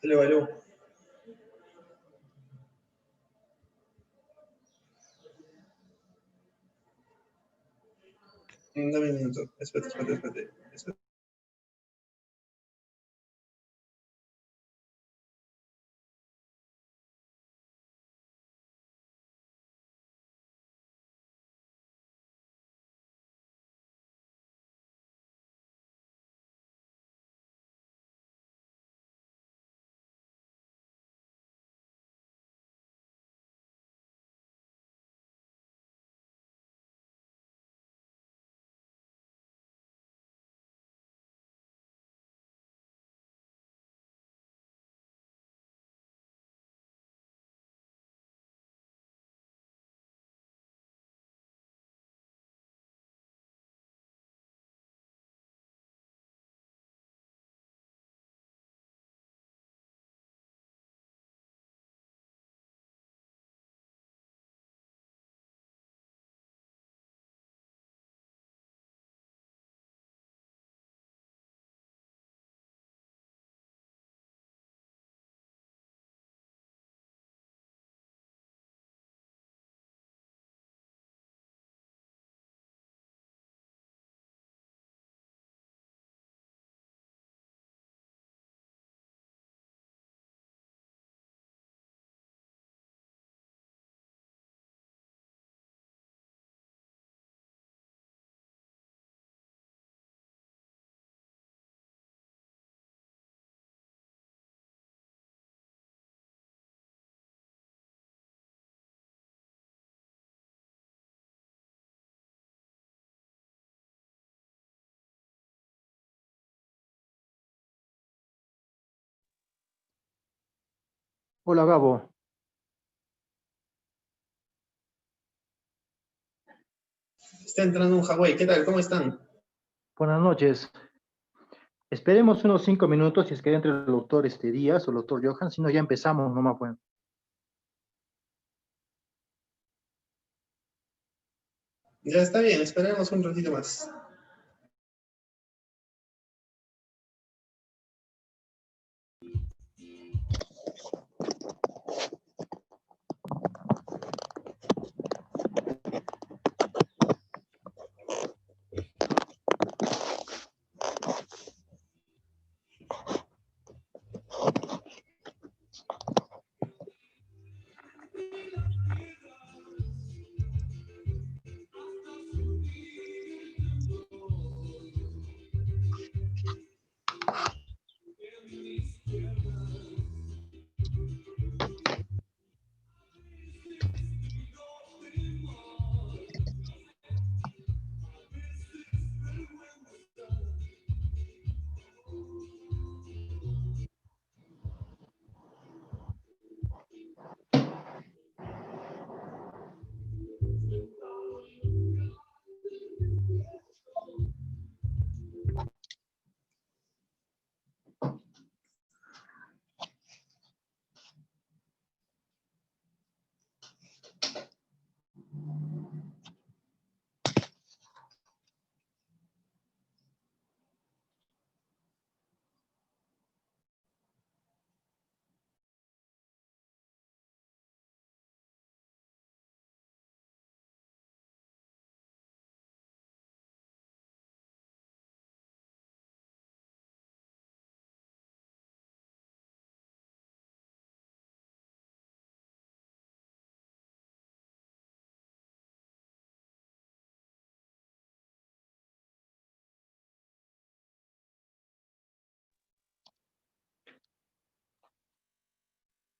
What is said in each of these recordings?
Aló, aló. Dame un minuto. Espérate. Hola Gabo, Está entrando un Hawái. ¿Qué tal? ¿Cómo están? buenas noches. Esperemos unos 5 minutos si es que entre el doctor Díaz o el doctor Johan, si no ya empezamos, no más bueno. Ya está bien, esperemos un ratito más.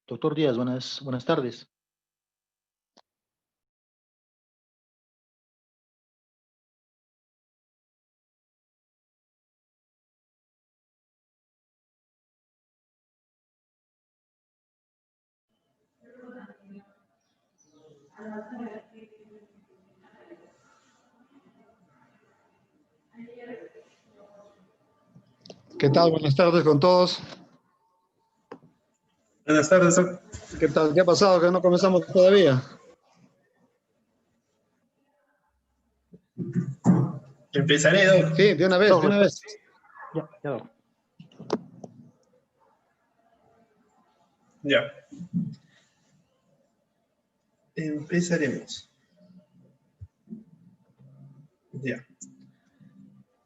Doctor Díaz, buenas tardes. ¿Qué tal? Buenas tardes con todos. Buenas tardes, Doc. ¿Qué tal? ¿Qué ha pasado? ¿Que no comenzamos todavía? Empezaré, Doc. Sí, de una vez, de una vez. Ya. Ya. Empezaremos. Ya.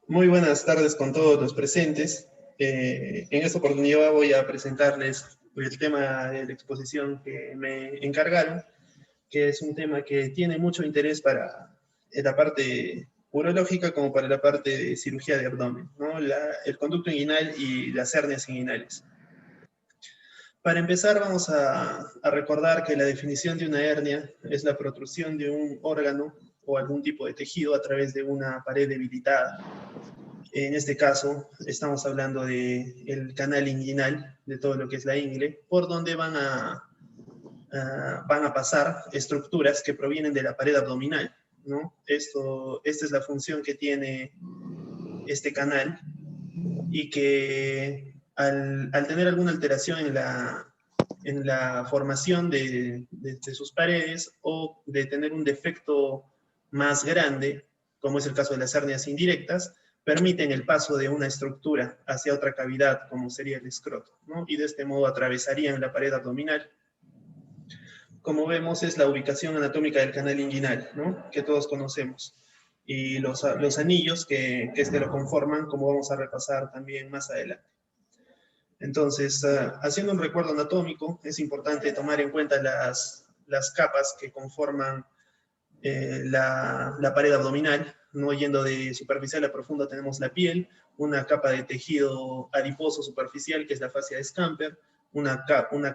Muy buenas tardes con todos los presentes. En esta oportunidad voy a presentarles el tema de la exposición que me encargaron, que es un tema que tiene mucho interés para la parte urológica como para la parte de cirugía de abdomen, ¿no? El conducto inguinal y las hernias inguinales. Para empezar, vamos a recordar que la definición de una hernia es la protrusión de un órgano o algún tipo de tejido a través de una pared debilitada. En este caso, estamos hablando del canal inguinal, de todo lo que es la ingle, por donde van a pasar estructuras que provienen de la pared abdominal, ¿no? Esta es la función que tiene este canal, y que al tener alguna alteración en la formación de sus paredes, o de tener un defecto más grande, como es el caso de las hernias indirectas, permiten el paso de una estructura hacia otra cavidad, como sería el escroto, ¿no? Y de este modo atravesarían la pared abdominal. Como vemos, es la ubicación anatómica del canal inguinal, ¿no? Que todos conocemos. Y los anillos que lo conforman, como vamos a repasar también más adelante. Entonces, haciendo un recuerdo anatómico, es importante tomar en cuenta las capas que conforman la pared abdominal, ¿no? Yendo de superficial a profunda tenemos la piel, una capa de tejido adiposo superficial, que es la fascia de Scamper, una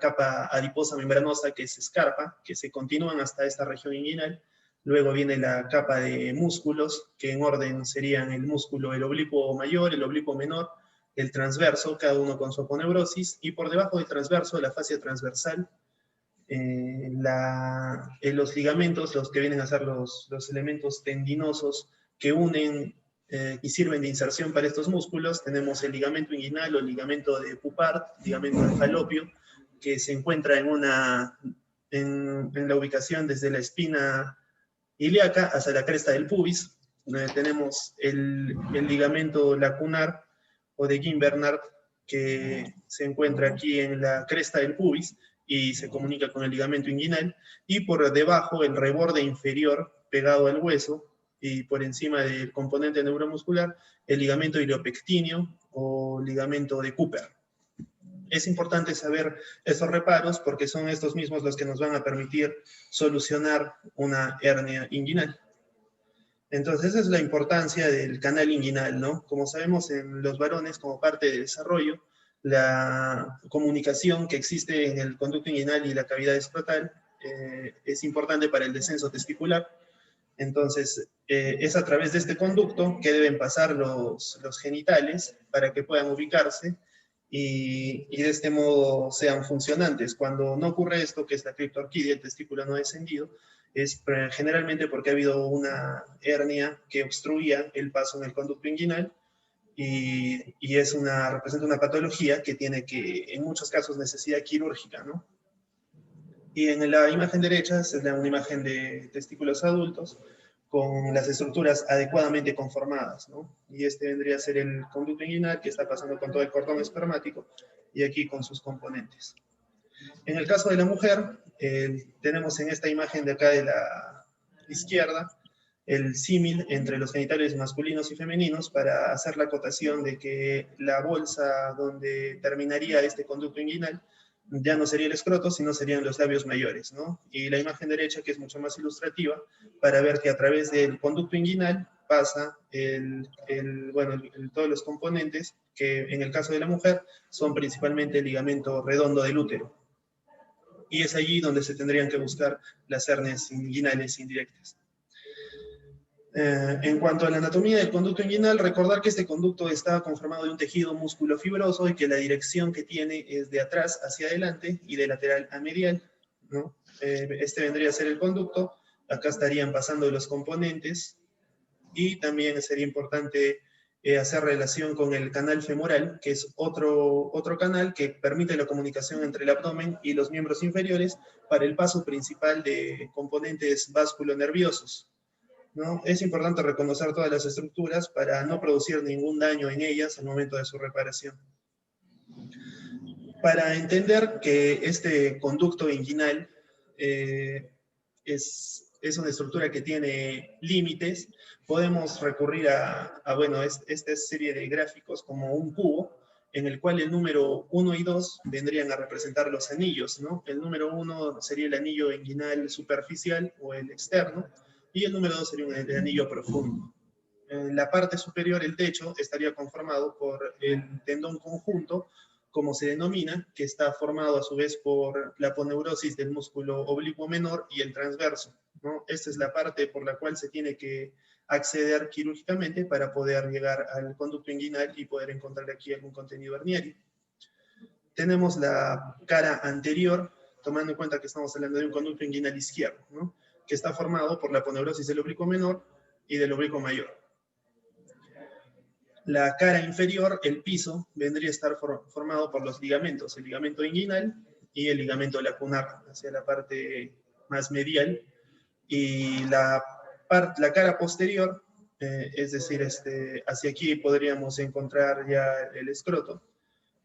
capa adiposa membranosa, que es escarpa, que se continúan hasta esta región inguinal. Luego viene la capa de músculos, que en orden serían el músculo, el oblicuo mayor, el oblicuo menor, el transverso, cada uno con su aponeurosis, y por debajo del transverso, la fascia transversal, los ligamentos, los que vienen a ser los elementos tendinosos que unen y sirven de inserción para estos músculos. Tenemos el ligamento inguinal o el ligamento de Pupart, ligamento de Falopio, que se encuentra en la ubicación desde la espina ilíaca hasta la cresta del pubis. Tenemos el ligamento lacunar o de Gimbernard, que se encuentra aquí en la cresta del pubis y se comunica con el ligamento inguinal, y por debajo el reborde inferior pegado al hueso, y por encima del componente neuromuscular, el ligamento iliopectíneo o ligamento de Cooper. Es importante saber estos reparos porque son estos mismos los que nos van a permitir solucionar una hernia inguinal. Entonces, esa es la importancia del canal inguinal, ¿no? Como sabemos, en los varones, como parte del desarrollo, la comunicación que existe en el conducto inguinal y la cavidad escrotal es importante para el descenso testicular. Entonces, es a través de este conducto que deben pasar los genitales para que puedan ubicarse y de este modo sean funcionantes. Cuando no ocurre esto, que es la criptorquidia, el testículo no descendido, es generalmente porque ha habido una hernia que obstruía el paso en el conducto inguinal, y representa una patología que tiene en muchos casos, necesidad quirúrgica, ¿no? Y en la imagen derecha es una imagen de testículos adultos con las estructuras adecuadamente conformadas, ¿no? Y este vendría a ser el conducto inguinal, que está pasando con todo el cordón espermático, y aquí con sus componentes. En el caso de la mujer, tenemos en esta imagen de acá de la izquierda el símil entre los genitales masculinos y femeninos para hacer la acotación de que la bolsa donde terminaría este conducto inguinal ya no sería el escroto, sino serían los labios mayores, ¿no? Y la imagen derecha, que es mucho más ilustrativa, para ver que a través del conducto inguinal pasa todos los componentes, que en el caso de la mujer son principalmente el ligamento redondo del útero. Y es allí donde se tendrían que buscar las hernias inguinales indirectas. En cuanto a la anatomía del conducto inguinal, recordar que este conducto está conformado de un tejido músculo fibroso y que la dirección que tiene es de atrás hacia adelante y de lateral a medial. ¿no? Este vendría a ser el conducto. Acá estarían pasando los componentes. Y también sería importante hacer relación con el canal femoral, que es otro canal que permite la comunicación entre el abdomen y los miembros inferiores para el paso principal de componentes vasculonerviosos, ¿no? Es importante reconocer todas las estructuras para no producir ningún daño en ellas al momento de su reparación. Para entender que este conducto inguinal es una estructura que tiene límites, podemos recurrir bueno, esta serie de gráficos como un cubo, en el cual el número 1 y 2 vendrían a representar los anillos, ¿no? El número 1 sería el anillo inguinal superficial o el externo, y el número 2 sería el anillo profundo. En la parte superior, el techo, estaría conformado por el tendón conjunto, como se denomina, que está formado a su vez por la aponeurosis del músculo oblicuo menor y el transverso, ¿no? Esta es la parte por la cual se tiene que acceder quirúrgicamente para poder llegar al conducto inguinal y poder encontrar aquí algún contenido herniario. Tenemos la cara anterior, tomando en cuenta que estamos hablando de un conducto inguinal izquierdo, ¿no? Que está formado por la aponeurosis del oblicuo menor y del oblicuo mayor. La cara inferior, el piso, vendría a estar formado por los ligamentos, el ligamento inguinal y el ligamento lacunar, hacia la parte más medial. Y la cara posterior, es decir, hacia aquí podríamos encontrar ya el escroto,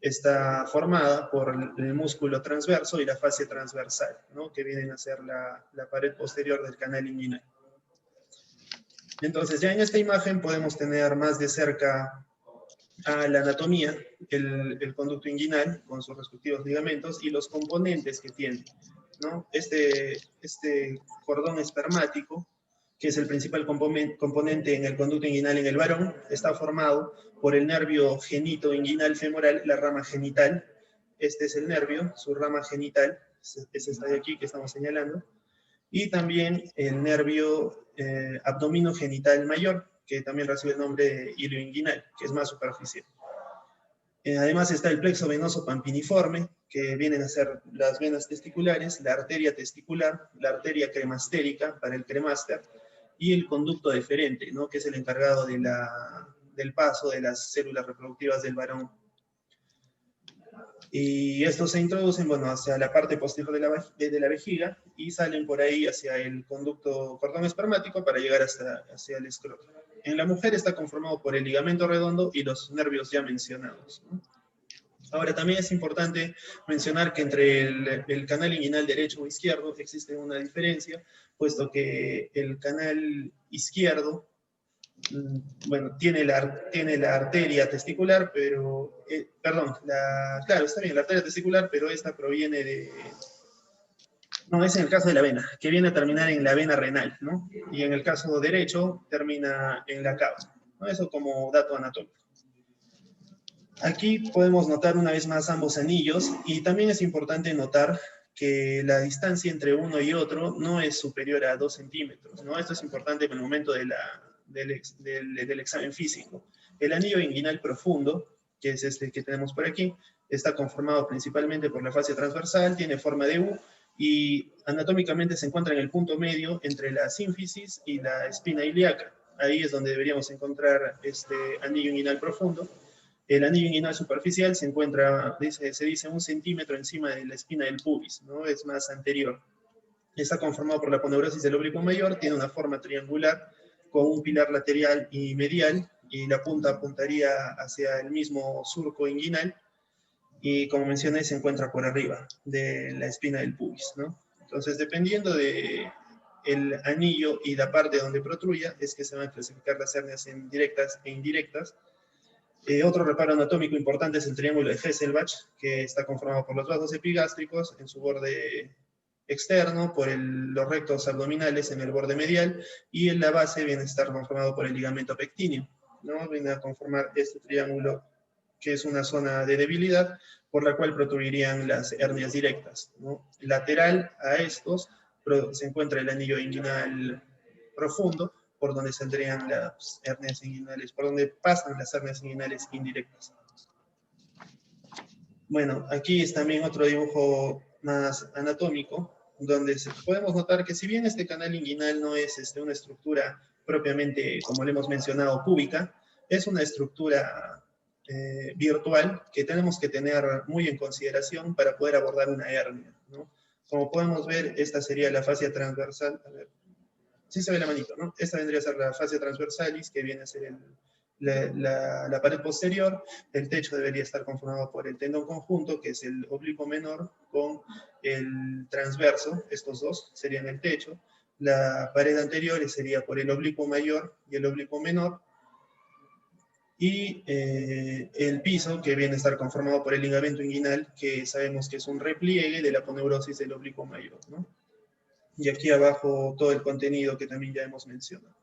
está formada por el músculo transverso y la fascia transversal, ¿no? Que vienen a ser la pared posterior del canal inguinal. Entonces, ya en esta imagen podemos tener más de cerca a la anatomía, el conducto inguinal con sus respectivos ligamentos y los componentes que tiene, ¿no? Este cordón espermático, que es el principal componente en el conducto inguinal en el varón, está formado por el nervio genito inguinal femoral, la rama genital. Este es el nervio, su rama genital, es esta de aquí que estamos señalando. Y también el nervio abdominogenital mayor, que también recibe el nombre de ilio inguinal, que es más superficial. Además está el plexo venoso pampiniforme, que vienen a ser las venas testiculares, la arteria testicular, la arteria cremastérica para el cremáster, y el conducto deferente, ¿no? Que es el encargado del paso de las células reproductivas del varón. Y estos se introducen, bueno, hacia la parte posterior de la vejiga y salen por ahí hacia el conducto cordón espermático para llegar hacia el escroto. En la mujer está conformado por el ligamento redondo y los nervios ya mencionados, ¿no? Ahora, también es importante mencionar que entre el canal inguinal derecho o izquierdo existe una diferencia, puesto que el canal izquierdo, bueno, tiene la arteria testicular, pero, claro, está bien, la arteria testicular, pero esta proviene de, no, es en el caso de la vena, que viene a terminar en la vena renal, ¿no? Y en el caso derecho termina en la cava, ¿no? Eso como dato anatómico. Aquí podemos notar una vez más ambos anillos, y también es importante notar que la distancia entre uno y otro no es superior a 2 centímetros, ¿no? Esto es importante en el momento del examen físico. El anillo inguinal profundo, que es este que tenemos por aquí, está conformado principalmente por la fascia transversal, tiene forma de U, y anatómicamente se encuentra en el punto medio entre la sínfisis y la espina ilíaca. Ahí es donde deberíamos encontrar este anillo inguinal profundo. El anillo inguinal superficial se encuentra, se dice 1 centímetro encima de la espina del pubis, ¿no? Es más anterior. Está conformado por la aponeurosis del oblicuo mayor, tiene una forma triangular con un pilar lateral y medial, y la punta apuntaría hacia el mismo surco inguinal, y como mencioné, se encuentra por arriba de la espina del pubis, ¿no? Entonces, dependiendo de el anillo y la parte donde protruya, es que se van a clasificar las hernias en directas e indirectas. Otro reparo anatómico importante es el triángulo de Hesselbach, que está conformado por los vasos epigástricos en su borde externo, por los rectos abdominales en el borde medial, y en la base viene a estar conformado por el ligamento pectíneo, ¿no? Viene a conformar este triángulo, que es una zona de debilidad, por la cual protruirían las hernias directas, ¿no? Lateral a estos se encuentra el anillo inguinal profundo, por donde saldrían las hernias inguinales, por donde pasan las hernias inguinales indirectas. Bueno, aquí es también otro dibujo más anatómico donde podemos notar que si bien este canal inguinal no es una estructura propiamente, como le hemos mencionado, cúbica, es una estructura virtual que tenemos que tener muy en consideración para poder abordar una hernia, ¿no? Como podemos ver, esta sería la fascia transversal. A ver, sí se ve la manito, ¿no? Esta vendría a ser la fascia transversalis, que viene a ser la pared posterior. El techo debería estar conformado por el tendón conjunto, que es el oblicuo menor, con el transverso. Estos dos serían el techo. La pared anterior sería por el oblicuo mayor y el oblicuo menor. Y el piso, que viene a estar conformado por el ligamento inguinal, que sabemos que es un repliegue de la aponeurosis del oblicuo mayor, ¿no? Y aquí abajo todo el contenido que también ya hemos mencionado.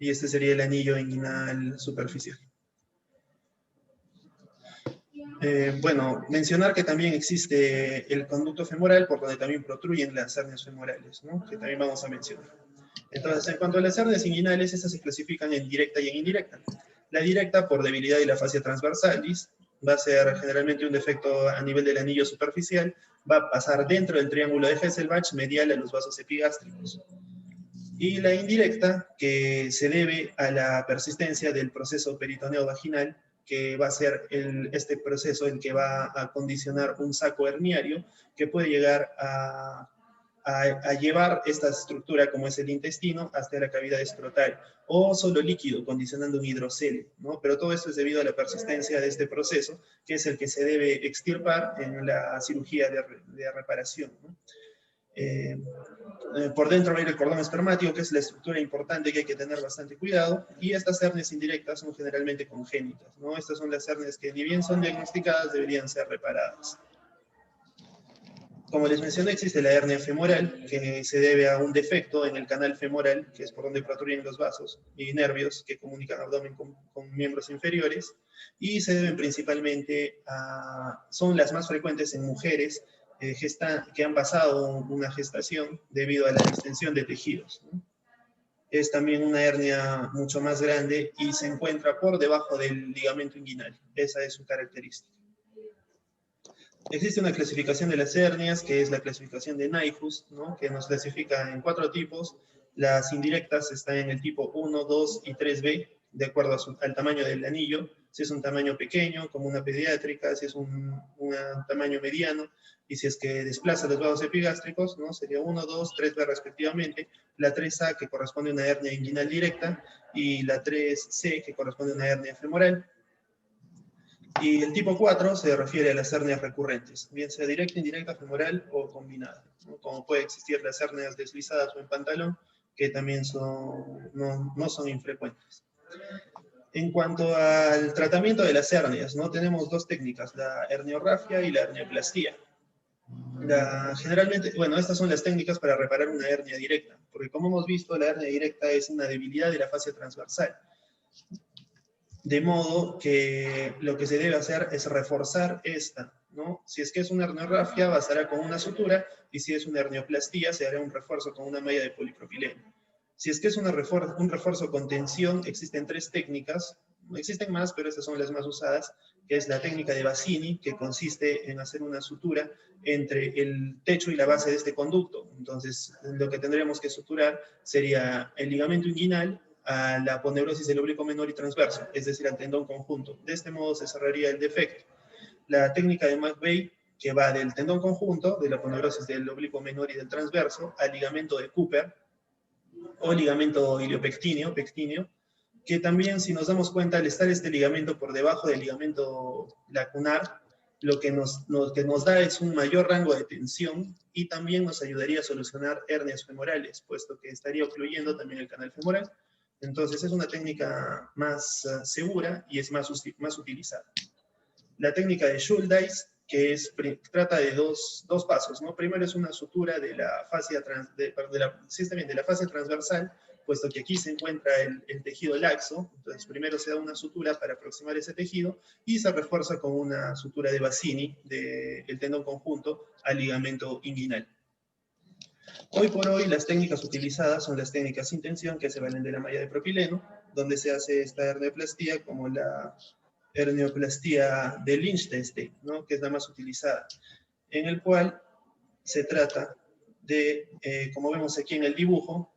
Y este sería el anillo inguinal superficial. Bueno, mencionar que también existe el conducto femoral, por donde también protruyen las hernias femorales, ¿no? Que también vamos a mencionar. Entonces, en cuanto a las hernias inguinales, estas se clasifican en directa y en indirecta. La directa, por debilidad de la fascia transversalis, va a ser generalmente un defecto a nivel del anillo superficial, va a pasar dentro del triángulo de Hesselbach, medial a los vasos epigástricos. Y la indirecta, que se debe a la persistencia del proceso peritoneo vaginal, que va a ser este proceso el que va a condicionar un saco herniario, que puede llegar a llevar esta estructura, como es el intestino, hasta la cavidad escrotal, o solo líquido, condicionando un hidrocele, ¿no? Pero todo esto es debido a la persistencia de este proceso, que es el que se debe extirpar en la cirugía de reparación, ¿no? Por dentro va a ir el cordón espermático, que es la estructura importante que hay que tener bastante cuidado, y estas hernias indirectas son generalmente congénitas, ¿no? Estas son las hernias que, ni bien son diagnosticadas, deberían ser reparadas. Como les mencioné, existe la hernia femoral, que se debe a un defecto en el canal femoral, que es por donde protruyen los vasos y nervios que comunican abdomen con miembros inferiores, y se deben principalmente son las más frecuentes en mujeres que han pasado una gestación debido a la distensión de tejidos, ¿no? Es también una hernia mucho más grande y se encuentra por debajo del ligamento inguinal. Esa es su característica. Existe una clasificación de las hernias, que es la clasificación de Nyhus, ¿no? Que nos clasifica en 4 tipos. Las indirectas están en el tipo 1, 2 y 3B, de acuerdo al tamaño del anillo. Si es un tamaño pequeño, como una pediátrica, si es un tamaño mediano, y si es que desplaza los vasos epigástricos, ¿no? Sería 1, 2, 3B respectivamente. La 3A, que corresponde a una hernia inguinal directa, y la 3C, que corresponde a una hernia femoral. Y el tipo 4 se refiere a las hernias recurrentes, bien sea directa, indirecta, femoral o combinada, ¿no? Como puede existir las hernias deslizadas o en pantalón, que también no son infrecuentes. En cuanto al tratamiento de las hernias, ¿no? Tenemos 2 técnicas, la herniorrafia y la hernioplastia. Generalmente, bueno, estas son las técnicas para reparar una hernia directa, porque como hemos visto, la hernia directa es una debilidad de la fascia transversal. De modo que lo que se debe hacer es reforzar esta, ¿no? Si es que es una herniorrafia, bastará con una sutura, y si es una hernioplastia, se hará un refuerzo con una malla de polipropileno. Si es que es un refuerzo con tensión, existen 3 técnicas, no existen más, pero estas son las más usadas, que es la técnica de Bassini, que consiste en hacer una sutura entre el techo y la base de este conducto. Entonces, lo que tendremos que suturar sería el ligamento inguinal a la aponeurosis del oblicuo menor y transverso, es decir, al tendón conjunto. De este modo se cerraría el defecto. La técnica de McVeigh, que va del tendón conjunto, de la aponeurosis del oblicuo menor y del transverso, al ligamento de Cooper, o ligamento iliopectíneo, que también, si nos damos cuenta, al estar este ligamento por debajo del ligamento lacunar, lo que nos da es un mayor rango de tensión, y también nos ayudaría a solucionar hernias femorales, puesto que estaría ocluyendo también el canal femoral. Entonces es una técnica más segura y es más utilizada. La técnica de Schuldeis, que trata de dos pasos, ¿no? Primero es una sutura de la fascia transversal, puesto que aquí se encuentra el tejido laxo. Entonces primero se da una sutura para aproximar ese tejido, y se refuerza con una sutura de Bassini del tendón conjunto al ligamento inguinal. Hoy por hoy las técnicas utilizadas son las técnicas sin tensión, que se valen de la malla de propileno, donde se hace esta hernioplastia, como la hernioplastia de Lynch-Teste, ¿no? Que es la más utilizada, en el cual se trata como vemos aquí en el dibujo,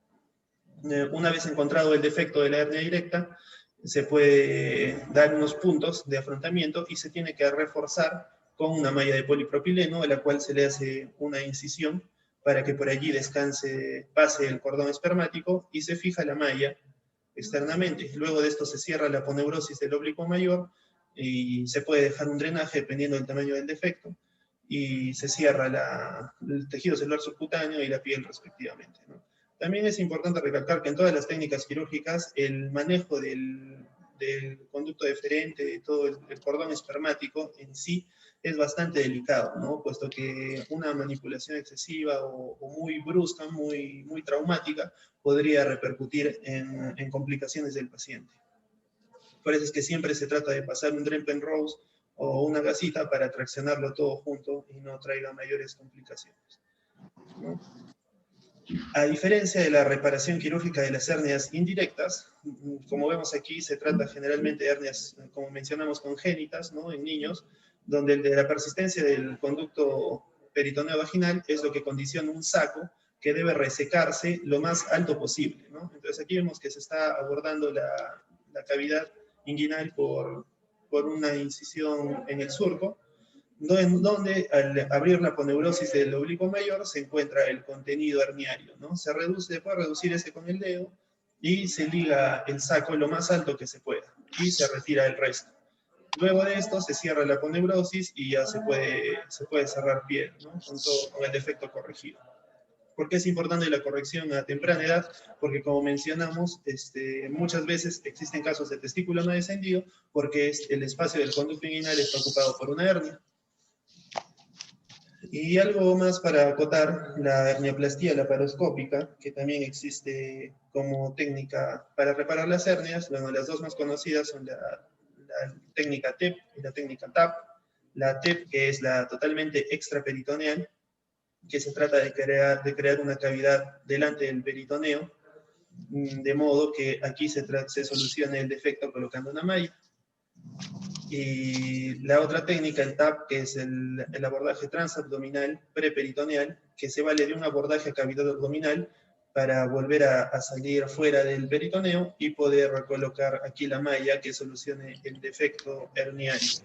una vez encontrado el defecto de la hernia directa, se puede dar unos puntos de afrontamiento y se tiene que reforzar con una malla de polipropileno, a la cual se le hace una incisión para que por allí descanse, pase el cordón espermático y se fija la malla externamente. Luego de esto se cierra la aponeurosis del oblicuo mayor y se puede dejar un drenaje dependiendo del tamaño del defecto y se cierra el tejido celular subcutáneo y la piel respectivamente, ¿no? También es importante recalcar que en todas las técnicas quirúrgicas el manejo del conducto deferente, de todo el cordón espermático en sí, es bastante delicado, ¿no? Puesto que una manipulación excesiva o muy brusca, muy traumática, podría repercutir en complicaciones del paciente. Por eso es que siempre se trata de pasar un Drempen-Rose o una gasita para traccionarlo todo junto y no traiga mayores complicaciones, ¿no? A diferencia de la reparación quirúrgica de las hernias indirectas, como vemos aquí, se trata generalmente de hernias, como mencionamos, congénitas, ¿no? En niños, donde la persistencia del conducto peritoneo vaginal es lo que condiciona un saco que debe resecarse lo más alto posible, ¿no? Entonces aquí vemos que se está abordando la cavidad inguinal por una incisión en el surco, donde al abrir la aponeurosis del oblicuo mayor se encuentra el contenido herniario, ¿no? Se puede reducir ese con el dedo y se liga el saco lo más alto que se pueda y se retira el resto. Luego de esto se cierra la aponeurosis y ya se puede cerrar piel, ¿no? Con el defecto corregido. ¿Por qué es importante la corrección a temprana edad? Porque como mencionamos, muchas veces existen casos de testículo no descendido porque el espacio del conducto inguinal está ocupado por una hernia. Y algo más para acotar, la herniaplastía laparoscópica, que también existe como técnica para reparar las hernias. Bueno, las dos más conocidas son la técnica TEP y la técnica TAP. La TEP, que es la totalmente extraperitoneal, que se trata de crear una cavidad delante del peritoneo, de modo que aquí se solucione el defecto colocando una malla. Y la otra técnica, el TAP, que es el abordaje transabdominal preperitoneal, que se vale de un abordaje a cavidad abdominal para volver a salir fuera del peritoneo y poder recolocar aquí la malla que solucione el defecto herniario,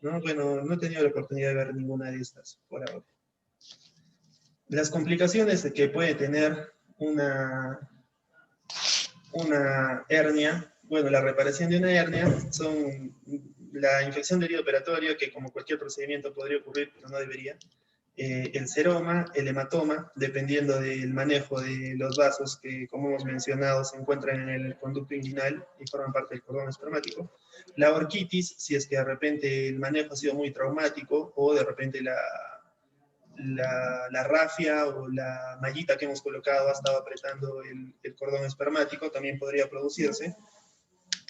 ¿no? Bueno, no he tenido la oportunidad de ver ninguna de estas por ahora. Las complicaciones que puede tener una hernia, bueno, la reparación de una hernia son la infección del hilo operatorio, que como cualquier procedimiento podría ocurrir, pero no debería, el seroma, el hematoma, dependiendo del manejo de los vasos que, como hemos mencionado, se encuentran en el conducto inguinal y forman parte del cordón espermático, la orquitis, si es que de repente el manejo ha sido muy traumático, o de repente la rafia o la mallita que hemos colocado ha estado apretando el cordón espermático, también podría producirse.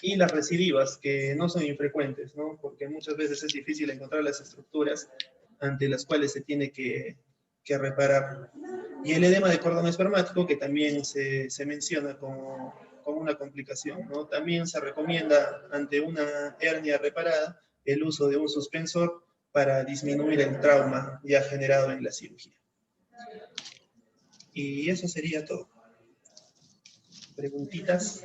Y las recidivas, que no son infrecuentes, ¿no? Porque muchas veces es difícil encontrar las estructuras ante las cuales se tiene que reparar. Y el edema de cordón espermático, que también se menciona como una complicación, ¿no? También se recomienda, ante una hernia reparada, el uso de un suspensor para disminuir el trauma ya generado en la cirugía. Y eso sería todo. ¿Preguntitas?